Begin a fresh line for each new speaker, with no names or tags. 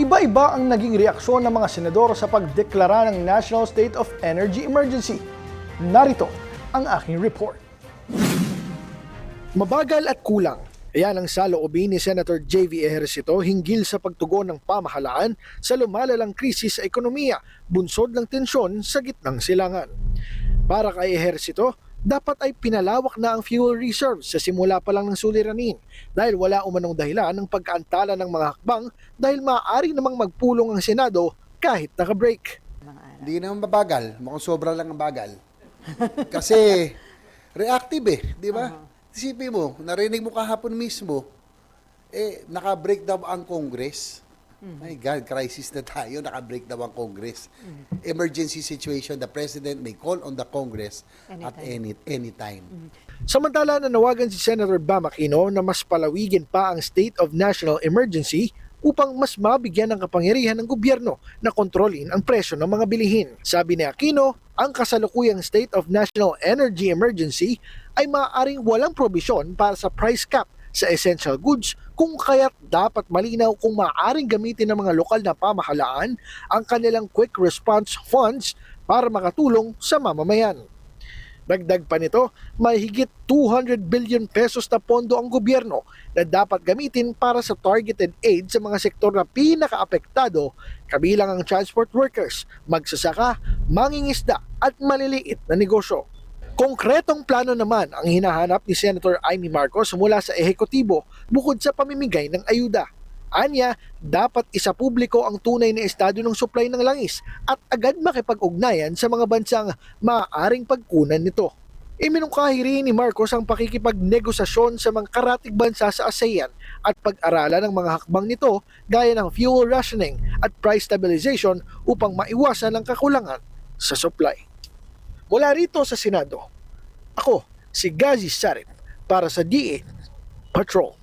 Iba-iba ang naging reaksyon ng mga senador sa pagdeklara ng National State of Energy Emergency. Narito ang aking report. Mabagal at kulang. Ayan ang saloobin ni Senator J.V. Ejercito hinggil sa pagtugon ng pamahalaan sa lumalalang krisis sa ekonomiya, bunsod ng tensyon sa gitnang silangan. Para kay Ejercito, dapat ay pinalawak na ang fuel reserves sa simula pa lang ng suliranin dahil wala umanong dahilan ng pagkaantala ng mga hakbang dahil maaari namang magpulong ang Senado kahit naka-break.
Hindi naman mabagal, mukhang sobra lang ang bagal. Kasi reactive di ba? Isipin mo, narinig mo kahapon mismo, naka-break daw ang Congress. My God, crisis na tayo, naka-break daw ang Congress. Emergency situation, the President may call on the Congress at any time.
Samantala nanawagan si Senator Bam Aquino na mas palawigin pa ang state of national emergency upang mas mabigyan ng kapangyarihan ng gobyerno na kontrolin ang presyo ng mga bilihin. Sabi ni Aquino, ang kasalukuyang state of national energy emergency ay maaaring walang probisyon para sa price cap sa essential goods kung kaya't dapat malinaw kung maaaring gamitin ng mga lokal na pamahalaan ang kanilang quick response funds para makatulong sa mamamayan. Dagdag pa nito, may higit 200 billion pesos na pondo ang gobyerno na dapat gamitin para sa targeted aid sa mga sektor na pinakaapektado, kabilang ang transport workers, magsasaka, mangingisda at maliliit na negosyo. Konkretong plano naman ang hinahanap ni Senator Amy Marcos mula sa ehekutibo bukod sa pamimigay ng ayuda. Anya, dapat isapubliko ang tunay na estado ng supply ng langis at agad makipag-ugnayan sa mga bansang maaaring pagkunan nito. Iminungkahi rin ni Marcos ang pakikipagnegosasyon sa mga karatig bansa sa ASEAN at pag-aralan ng mga hakbang nito gaya ng fuel rationing at price stabilization upang maiwasan ang kakulangan sa supply. Mula rito sa Senado, ako si Gazi Sarip para sa D8 Patrol.